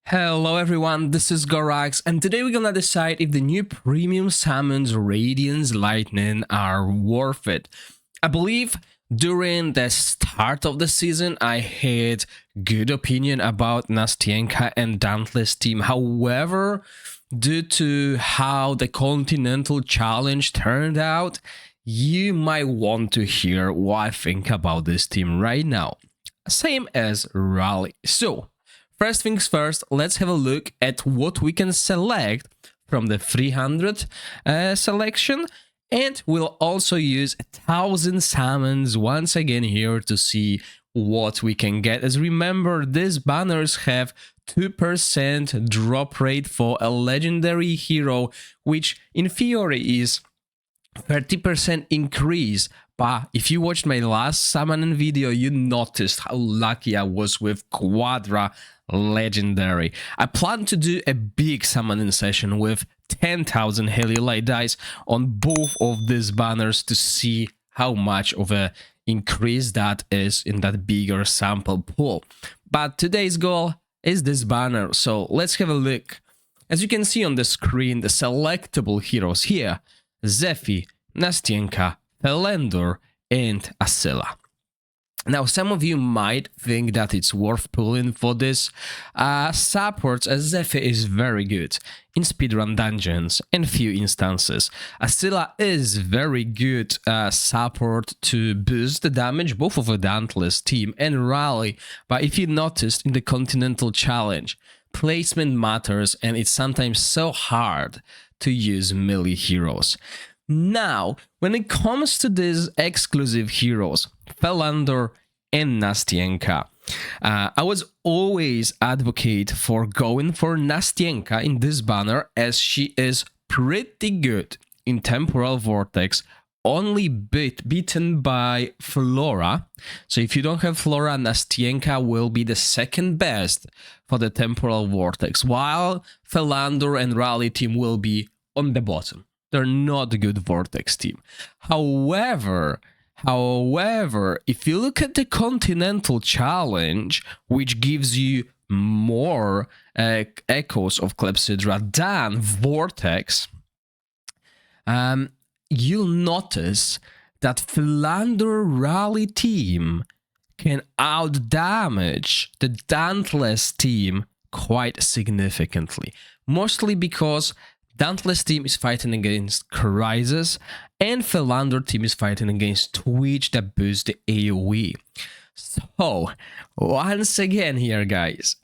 Hello everyone, this is Gorax, and today we're gonna decide if the new premium summons Radiance Lightning are worth it. I believe during the start of the season I had good opinion about Nastjenka and Dauntless team. However, due to how the Continental Challenge turned out, you might want to hear what I think about this team right now. Same as Rally. So, first things first, let's have a look at what we can select from the 300 selection, and we'll also use 1000 summons once again here to see what we can get. As remember, these banners have 2% drop rate for a legendary hero, which in theory is 30% increase. But if you watched my last summoning video, you noticed how lucky I was with Quadra Legendary. I plan to do a big summoning session with 10,000 Heliolite dice on both of these banners to see how much of a increase that is in that bigger sample pool. But today's goal is this banner, so let's have a look. As you can see on the screen, the selectable heroes here: Zephy, Nastjenka, Thelendor, and Asila. Now, some of you might think that it's worth pulling for this supports, as Zephy is very good in speedrun dungeons and few instances. Asila is very good support to boost the damage both of a Dauntless team and Rally, but if you noticed in the Continental Challenge, placement matters and it's sometimes so hard to use melee heroes. Now, when it comes to these exclusive heroes, Thelendor and Nastjenka, I was always advocate for going for Nastjenka in this banner, as she is pretty good in Temporal Vortex, only beaten by Flora. So if you don't have Flora, Nastjenka will be the second best for the Temporal Vortex, while Thelendor and Rally team will be on the bottom. They're not a good Vortex team. However, if you look at the Continental Challenge, which gives you more echoes of Clepsydra than Vortex, you'll notice that Thelendor Rally team can outdamage the Dauntless team quite significantly. Mostly because Dauntless team is fighting against Crisis, and Thelendor team is fighting against Twitch that boosts the AoE. So, once again here, guys,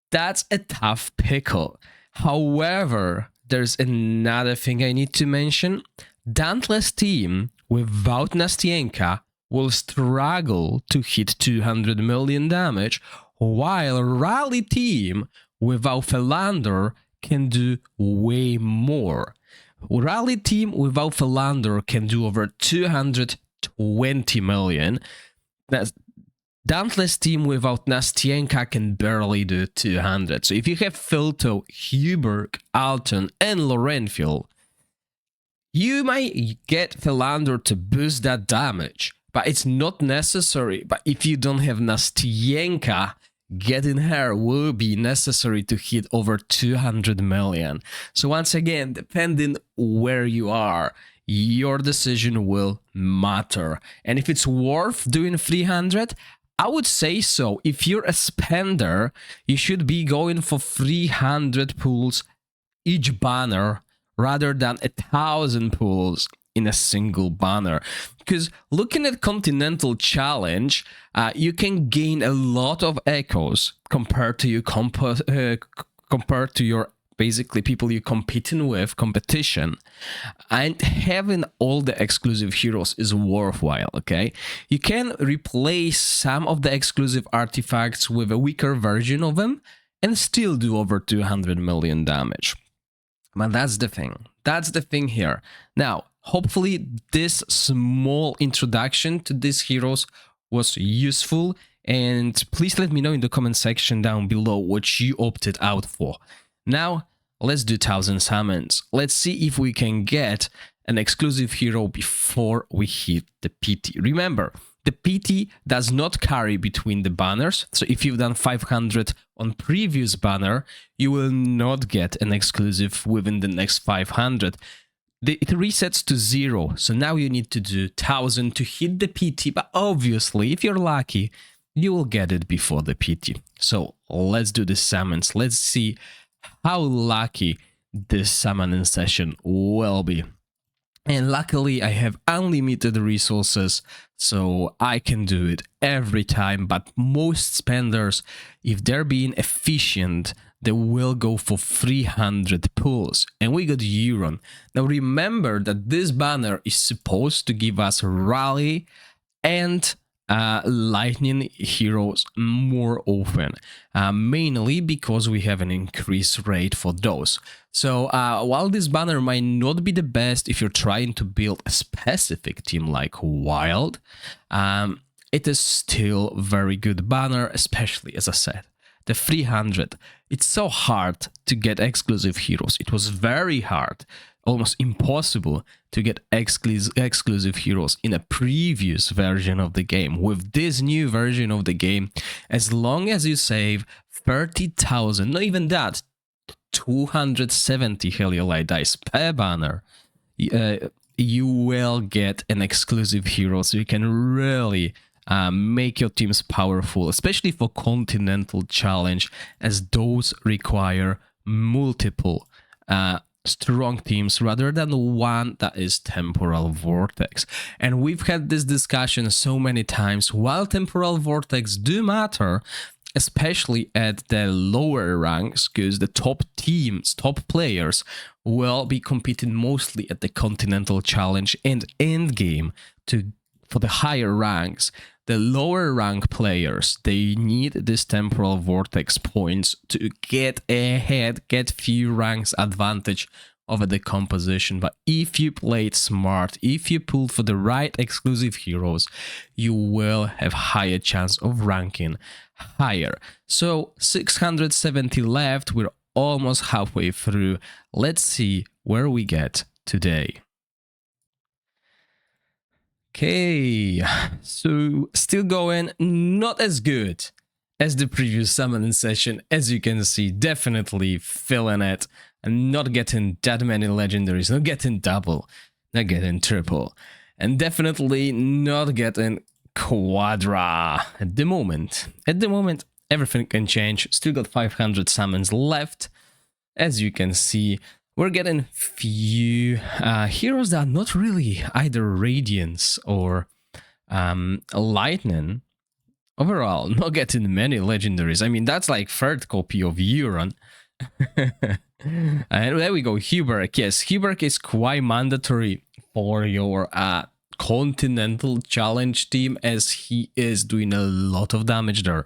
that's a tough pickle. However, there's another thing I need to mention. Dauntless team without Nastjenka will struggle to hit 200 million damage, while Rally team without Thelendor can do way more. Rally team without Thelendor can do over 220 million. Dauntless team without Nastjenka can barely do 200. So if you have Filto, Huberg, Alton, and Lorenfiel, you might get Thelendor to boost that damage, but it's not necessary. But if you don't have Nastjenka, getting her will be necessary to hit over 200 million. So once again, depending where you are, your decision will matter. And if it's worth doing 300, I would say so. If you're a spender, you should be going for 300 pulls each banner rather than 1,000 pulls in a single banner. Because looking at Continental Challenge, you can gain a lot of echoes compared to your basically people you're competing with, competition, and having all the exclusive heroes is worthwhile. Okay, you can replace some of the exclusive artifacts with a weaker version of them and still do over 200 million damage. But that's the thing. That's the thing here. Now, hopefully this small introduction to these heroes was useful, and please let me know in the comment section down below what you opted out for. Now, let's do 1000 summons. Let's see if we can get an exclusive hero before we hit the PT. Remember, The PT does not carry between the banners, so if you've done 500 on previous banner, you will not get an exclusive within the next 500. It resets to 0, so now you need to do 1000 to hit the PT, but obviously, if you're lucky, you will get it before the PT. So let's do the summons. Let's see how lucky this summoning session will be. And luckily I have unlimited resources, so I can do it every time, but most spenders, if they're being efficient, they will go for 300 pulls. And we got Euron. Now remember that this banner is supposed to give us Rally and lightning heroes more often, mainly because we have an increased rate for those. So while this banner might not be the best if you're trying to build a specific team like Wild, it is still very good banner, especially, as I said, the 300. It's so hard to get exclusive heroes. It was very hard, almost impossible to get exclusive heroes in a previous version of the game. With this new version of the game, as long as you save 30,000, not even that, 270 Heliolite dice per banner, you will get an exclusive hero, so you can really make your teams powerful, especially for Continental Challenge, as those require multiple strong teams rather than one that is Temporal Vortex. And we've had this discussion so many times. While Temporal Vortex do matter, especially at the lower ranks, because the top teams, top players, will be competing mostly at the Continental Challenge and Endgame for the higher ranks. The lower rank players, they need this Temporal Vortex points to get ahead, get few ranks advantage over the composition. But if you played smart, if you pulled for the right exclusive heroes, you will have higher chance of ranking higher. So 670 left, we're almost halfway through. Let's see where we get today. Okay, so still going, not as good as the previous summoning session, as you can see, definitely feeling it, and not getting that many legendaries, not getting double, not getting triple, and definitely not getting quadra at the moment. At the moment, everything can change, still got 500 summons left, as you can see. We're getting few heroes that are not really either Radiance or Lightning. Overall, not getting many legendaries. I mean, that's like third copy of Euron. And there we go, Huberk. Yes, Huberk is quite mandatory for your Continental Challenge team, as he is doing a lot of damage there,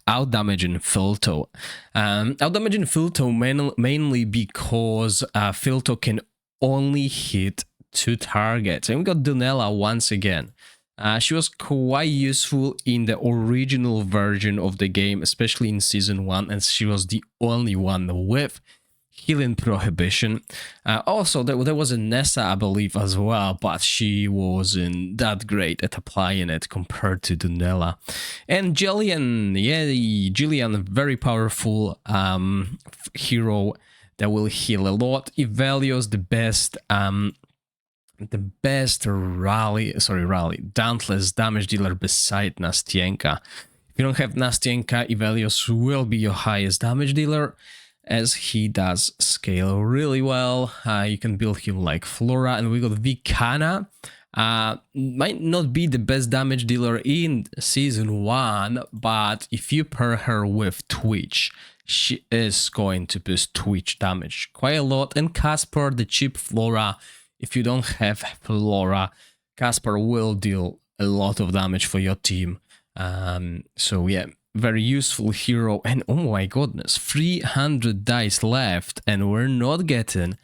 out-damaging Filto. Out-damaging Filto mainly because Filto can only hit 2 targets. And we got Dunella once again. She was quite useful in the original version of the game, especially in Season 1, and she was the only one with healing prohibition. Also, there was a Nessa, I believe, as well, but she wasn't that great at applying it compared to Dunella. And Jillian, yeah, Jillian, very powerful hero that will heal a lot. Ivelios, the best dauntless damage dealer beside Nastjenka. If you don't have Nastjenka, Ivelios will be your highest damage dealer, as he does scale really well. You can build him like Flora. And we got Vikana. Might not be the best damage dealer in Season 1, but if you pair her with Twitch, she is going to boost Twitch damage quite a lot. And Casper, the cheap Flora, if you don't have Flora, Casper will deal a lot of damage for your team. So yeah, very useful hero. And oh my goodness, 300 dice left, and we're not getting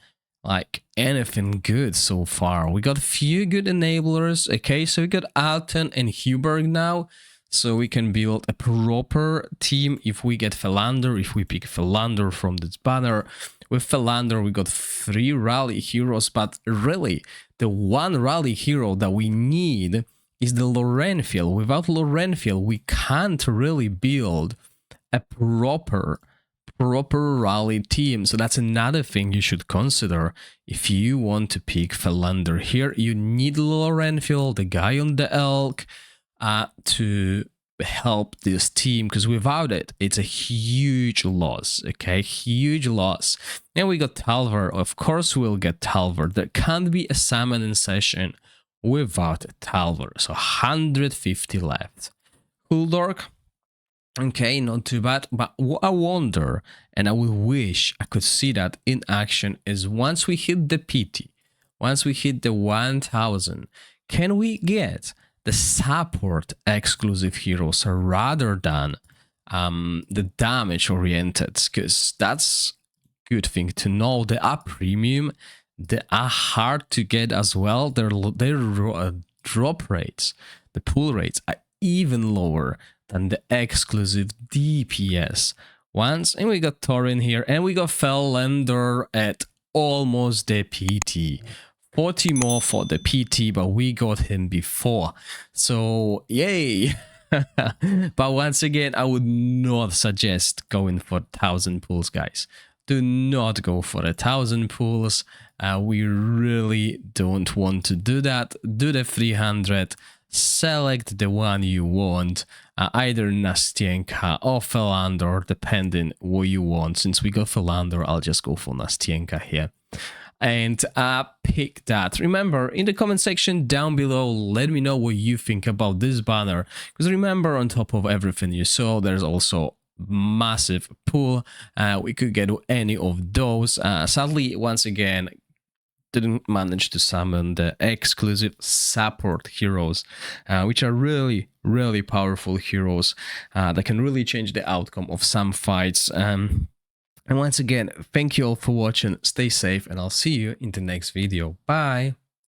like anything good so far. We got a few good enablers. Okay, so we got Alton and Huberg now, so we can build a proper team if we get Thelendor, if we pick Thelendor from this banner. With Thelendor, we got 3 rally heroes, but really the one rally hero that we need is the Lorenfield. Without Lorenfield, we can't really build a proper rally team. So that's another thing you should consider if you want to pick Thelendor here. You need Lorenfield, the guy on the elk, to help this team, because without it, it's a huge loss. Okay, huge loss. And we got Thelendor. Of course, we'll get Thelendor. There can't be a salmon in session without a Thelendor. So 150 left. Huldork. Okay, not too bad, but what I wonder, and I will wish I could see that in action, is once we hit the PT, once we hit the 1000, can we get the support exclusive heroes rather than the damage oriented? Because that's a good thing to know. They are premium, they are hard to get as well. Their drop rates, the pull rates are even lower than the exclusive DPS ones. And we got Thorin here, and we got Thelendor at almost the PT. 40 more for the PT, but we got him before. So, yay! But once again, I would not suggest going for 1000 pulls, guys. Do not go for 1000 pulls. We really don't want to do that. Do the 300. Select the one you want, either Nastjenka or Thelendor, depending what you want. Since we got Thelendor, I'll just go for Nastjenka here. And pick that. Remember, in the comment section down below, let me know what you think about this banner. Because remember, on top of everything you saw, there's also massive pool. We could get any of those. Sadly, once again, didn't manage to summon the exclusive support heroes, which are really powerful heroes that can really change the outcome of some fights. And once again, thank you all for watching, stay safe, and I'll see you in the next video. Bye!